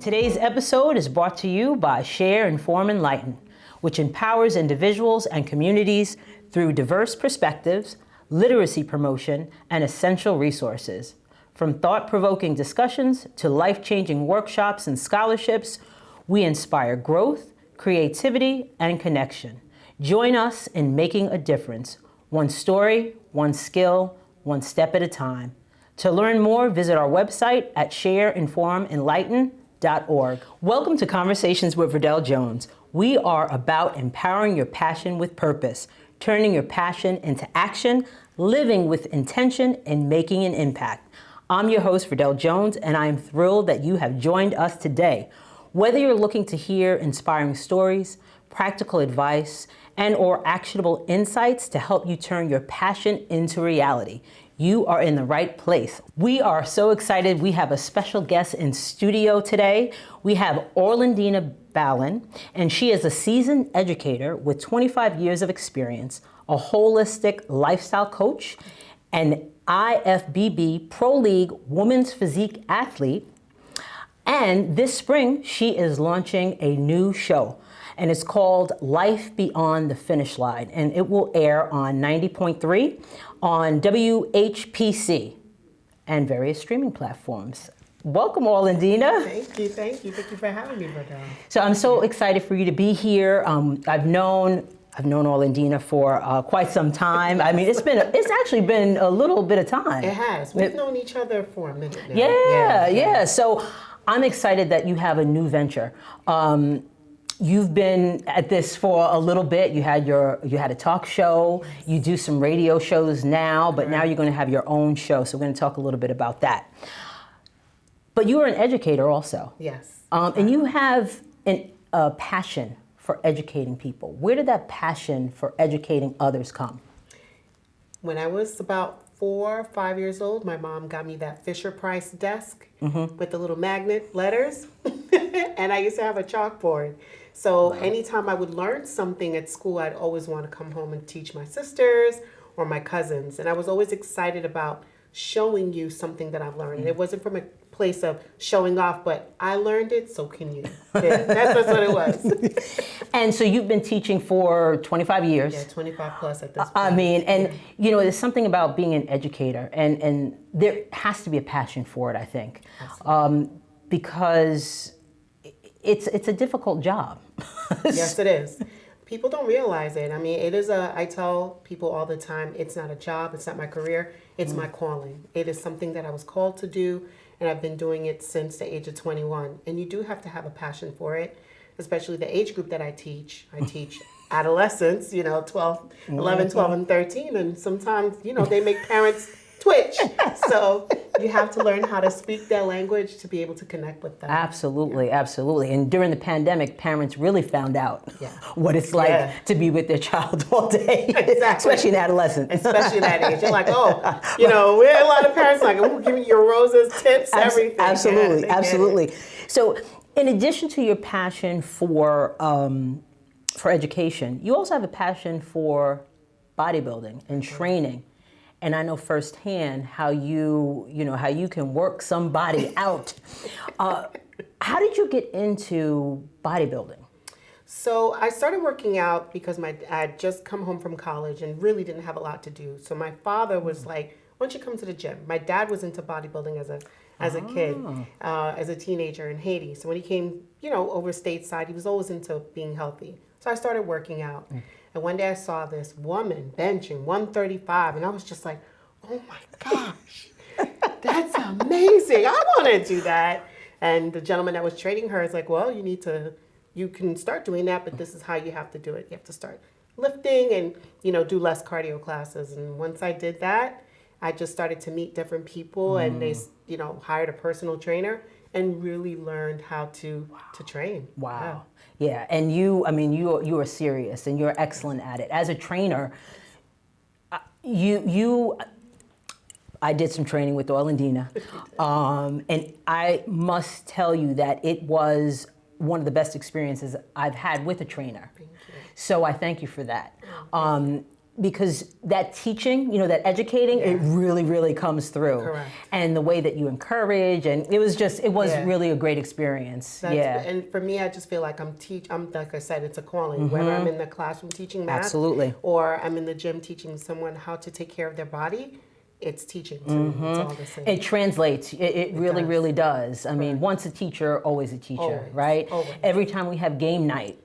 Today's episode is brought to you by Share, Inform, Enlighten, which empowers individuals and communities through diverse perspectives, literacy promotion, and essential resources. From thought-provoking discussions to life-changing workshops and scholarships, we inspire growth, creativity, and connection. Join us in making a difference, one story, one skill, one step at a time. To learn more, visit our website at shareinformenlighten.org. Welcome to Conversations with Verdel Jones. We are about empowering your passion with purpose, turning your passion into action, living with intention, and making an impact. I'm your host, Verdel Jones, and I am thrilled that you have joined us today. Whether you're looking to hear inspiring stories, practical advice, and/or actionable insights to help you turn your passion into reality, you are in the right place. We are so excited. We have a special guest in studio today. We have Orlandina Balan, and she is a seasoned educator with 25 years of experience, a holistic lifestyle coach, an IFBB Pro League Women's Physique athlete. And this spring, she is launching a new show, and it's called Life Beyond the Finish Line, and it will air on 90.3 on WHPC and various streaming platforms. Welcome, Orlandina. Thank you for having me, Verdel. So I'm so excited for you to be here. I've known Orlandina for quite some time. I mean, it's actually been a little bit of time. It has. We've known each other for a minute now. Yeah. So I'm excited that you have a new venture. You've been at this for a little bit. You had a talk show. You do some radio shows now, but now you're going to have your own show. So we're going to talk a little bit about that. But you are an educator also. Yes. And you have a passion for educating people. Where did that passion for educating others come? When I was about 4 or 5 years old, my mom got me that Fisher-Price desk with the little magnet letters, and I used to have a chalkboard. So anytime I would learn something at school, I'd always want to come home and teach my sisters or my cousins. And I was always excited about showing you something that I've learned. It wasn't from a place of showing off, but I learned it, so can you. Yeah, that's what it was. And so you've been teaching for 25 years. Yeah, 25 plus at this point. I mean, and you know, there's something about being an educator, and there has to be a passion for it, I think, because it's a difficult job. Yes, it is. People don't realize it. I mean, I tell people all the time, it's not a job, it's not my career, it's my calling. It is something that I was called to do, and I've been doing it since the age of 21. And you do have to have a passion for it, especially the age group that I teach. I teach adolescents, 11, 12, and 13, and sometimes, they make parents twitch. So you have to learn how to speak their language to be able to connect with them. Absolutely. And during the pandemic, parents really found out what it's like to be with their child all day, especially in adolescence. Especially in that age. You're like, we're a lot of parents like, we're giving you your roses, tips, everything. Absolutely. So in addition to your passion for education, you also have a passion for bodybuilding and training. And I know firsthand how you can work somebody out. How did you get into bodybuilding? So I started working out because I had just come home from college and really didn't have a lot to do. So my father was like, why don't you come to the gym? My dad was into bodybuilding as a kid, as a teenager in Haiti. So when he came, over stateside, he was always into being healthy. So I started working out. And one day I saw this woman benching 135, and I was just like, oh my gosh, that's amazing. I want to do that. And the gentleman that was training her is like, well, you can start doing that, but this is how you have to do it. You have to start lifting and, do less cardio classes. And once I did that, I just started to meet different people, and they, hired a personal trainer and really learned how to train. Wow. Yeah, and you are serious, and you're excellent at it. As a trainer, I did some training with Orlandina, and I must tell you that it was one of the best experiences I've had with a trainer. Thank you. So I thank you for that. because that teaching, that educating, it really, really comes through. Correct. And the way that you encourage, and it was really a great experience. And for me, I just feel like I'm like I said, it's a calling. Whether I'm in the classroom teaching math, Absolutely, or I'm in the gym teaching someone how to take care of their body, it's teaching to me. It's all the same. It translates. It really, does. really does. I mean, once a teacher, always a teacher, Always. right? Always. Every time we have game night,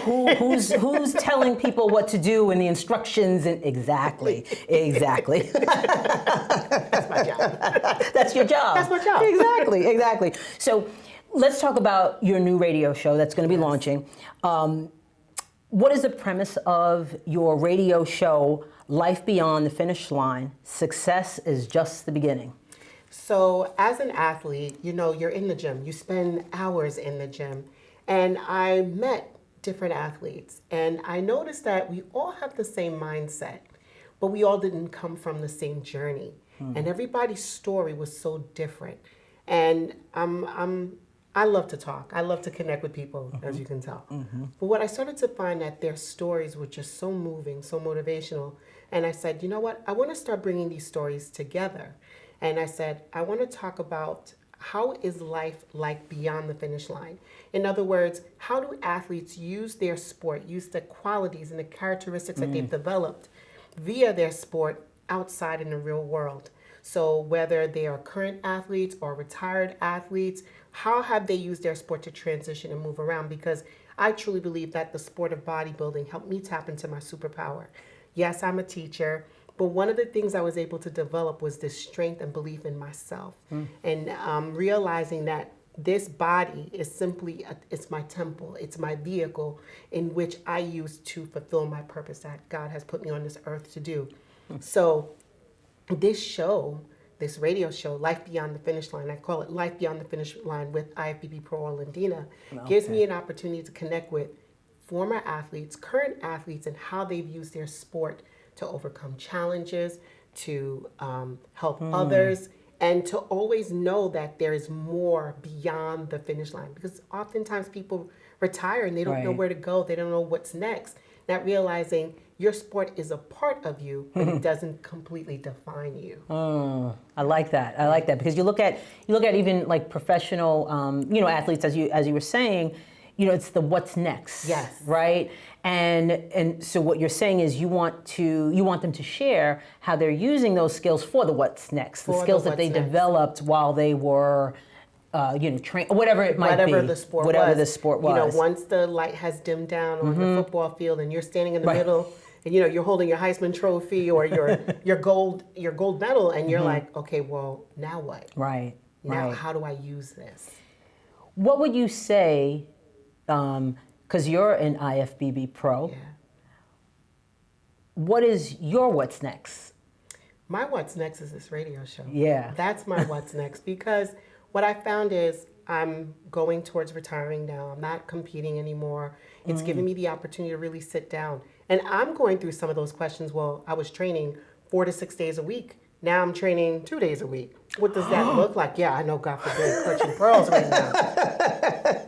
who's telling people what to do and the instructions? And exactly. That's my job. That's your job. That's my job. Exactly. So let's talk about your new radio show that's going to be launching. What is the premise of your radio show, Life Beyond the Finish Line? Success is just the beginning. So as an athlete, you're in the gym. You spend hours in the gym. And I met different athletes, and I noticed that we all have the same mindset, but we all didn't come from the same journey. And everybody's story was so different. And I love to talk. I love to connect with people, as you can tell. But what I started to find that their stories were just so moving, so motivational. And I said, you know what? I want to start bringing these stories together. And I said, I want to talk about how is life like beyond the finish line? In other words, how do athletes use their sport, use the qualities and the characteristics that they've developed via their sport outside in the real world? So whether they are current athletes or retired athletes, how have they used their sport to transition and move around? Because I truly believe that the sport of bodybuilding helped me tap into my superpower. Yes, I'm a teacher, but one of the things I was able to develop was this strength and belief in myself. And realizing that this body is simply, it's my temple, it's my vehicle in which I use to fulfill my purpose that God has put me on this earth to do. So this show, this radio show, Life Beyond the Finish Line, I call it Life Beyond the Finish Line with IFBB Pro Orlandina, gives me an opportunity to connect with former athletes, current athletes, and how they've used their sport to overcome challenges, to help others, and to always know that there is more beyond the finish line. Because oftentimes people retire and they don't know where to go. They don't know what's next. Not realizing your sport is a part of you, but it doesn't completely define you. I like that because you look at even like professional, athletes, as you were saying. It's the what's next. Yes. Right? And so what you're saying is you want them to share how they're using those skills for the what's next, the skills that they developed while they were train, whatever it might be. Whatever the sport was. Once the light has dimmed down on the football field and you're standing in the middle and you're holding your Heisman Trophy or your gold medal and you're like, okay, well, now what? Right. Now how do I use this? What would you say, because you're an IFBB pro, what is your what's next? My what's next is this radio show. Yeah. That's my what's next, because what I found is I'm going towards retiring now. I'm not competing anymore. It's giving me the opportunity to really sit down. And I'm going through some of those questions. Well, I was training 4 to 6 days a week. Now I'm training 2 days a week. What does that look like? Yeah, I know, God forbid, clutching pearls right now.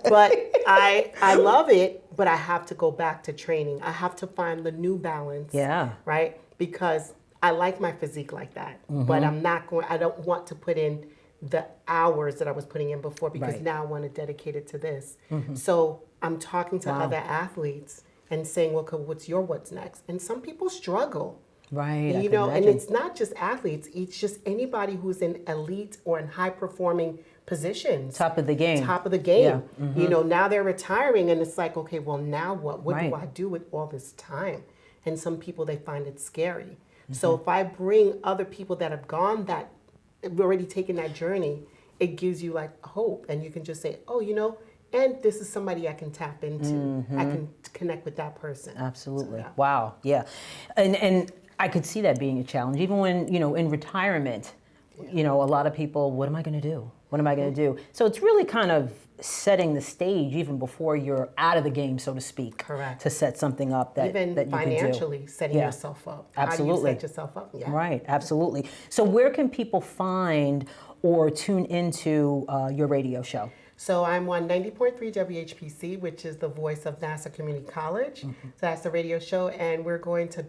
But I love it, but I have to go back to training. I have to find the new balance. Yeah. Right? Because I like my physique like that. But I don't want to put in the hours that I was putting in before, because now I want to dedicate it to this. So I'm talking to other athletes and saying, well, what's your what's next? And some people struggle. Right. And it's not just athletes, it's just anybody who's in elite or in high performing positions. Top of the game. Yeah. Now they're retiring and it's like, okay, well, now what? What do I do with all this time? And some people, they find it scary. So if I bring other people that have gone already taken that journey, it gives you like hope. And you can just say, and this is somebody I can tap into. I can connect with that person. Absolutely. So, wow. Yeah. And I could see that being a challenge. Even when, in retirement, a lot of people, what am I going to do? What am I going to do? So it's really kind of setting the stage even before you're out of the game, so to speak. Correct. To set something up that you can do. Even financially setting yourself up. Absolutely. How do you set yourself up? Yeah. Right. Absolutely. So where can people find or tune into your radio show? So I'm on 90.3 WHPC, which is the voice of NASA Community College. So that's the radio show, and we're going to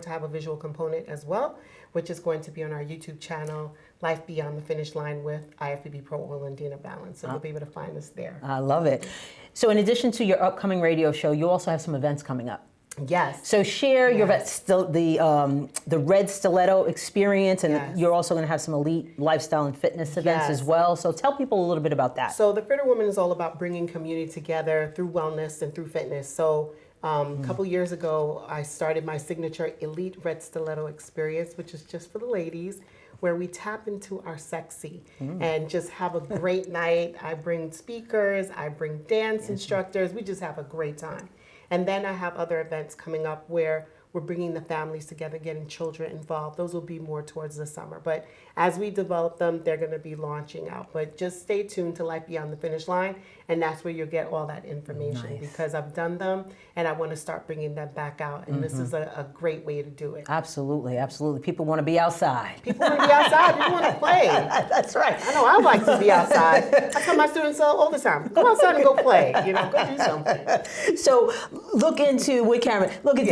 have a visual component as well, which is going to be on our YouTube channel, Life Beyond the Finish Line with IFBB Pro Orlandina Balan. So you'll be able to find us there. I love it. So in addition to your upcoming radio show, you also have some events coming up. Yes. So share your the Red Stiletto experience, and you're also going to have some elite lifestyle and fitness events as well. So tell people a little bit about that. So the Fitter Woman is all about bringing community together through wellness and through fitness. So a couple years ago, I started my signature Elite Red Stiletto experience, which is just for the ladies, where we tap into our sexy and just have a great night. I bring speakers, I bring dance instructors. We just have a great time. And then I have other events coming up where we're bringing the families together, getting children involved. Those will be more towards the summer. But as we develop them, they're going to be launching out. But just stay tuned to Life Beyond the Finish Line, and that's where you'll get all that information because I've done them, and I want to start bringing them back out. And this is a great way to do it. Absolutely, absolutely. People want to be outside. People want to be outside. People want to play. That's right. I know I like to be outside. I tell my students all the time, go outside and go play. Go do something. So look into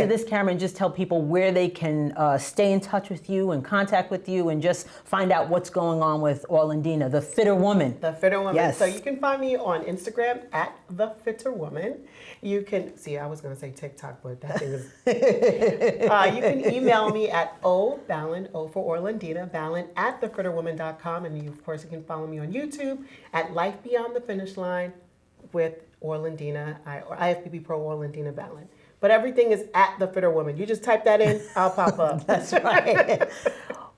this camera and just tell people where they can stay in touch with you and contact with you and just find out what's going on with Orlandina, the Fitter Woman. The Fitter Woman. Yes. So you can find me on Instagram at The Fitter Woman. You can, I was going to say TikTok, but that thing is... you can email me at Balan, O for Orlandina, Balan at thefitterwoman.com. And you, of course, you can follow me on YouTube at Life Beyond the Finish Line with Orlandina, or IFBB Pro Orlandina Balan. But everything is at The Fitter Woman. You just type that in, I'll pop up. That's right.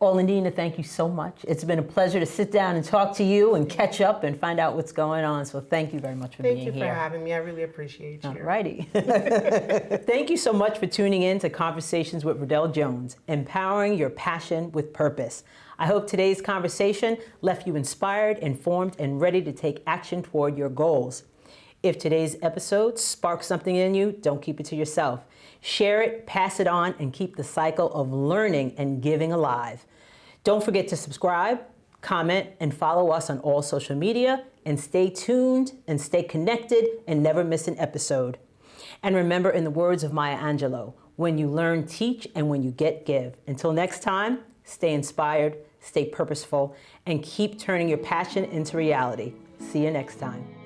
Orlandina, thank you so much. It's been a pleasure to sit down and talk to you and catch up and find out what's going on. So thank you very much for being here. Thank you for having me. I really appreciate you. All righty. Thank you so much for tuning in to Conversations with Verdel Jones, empowering your passion with purpose. I hope today's conversation left you inspired, informed, and ready to take action toward your goals. If today's episode sparked something in you, don't keep it to yourself. Share it, pass it on, and keep the cycle of learning and giving alive. Don't forget to subscribe, comment, and follow us on all social media, and stay tuned and stay connected and never miss an episode. And remember, in the words of Maya Angelou, when you learn, teach, and when you get, give. Until next time, stay inspired, stay purposeful, and keep turning your passion into reality. See you next time.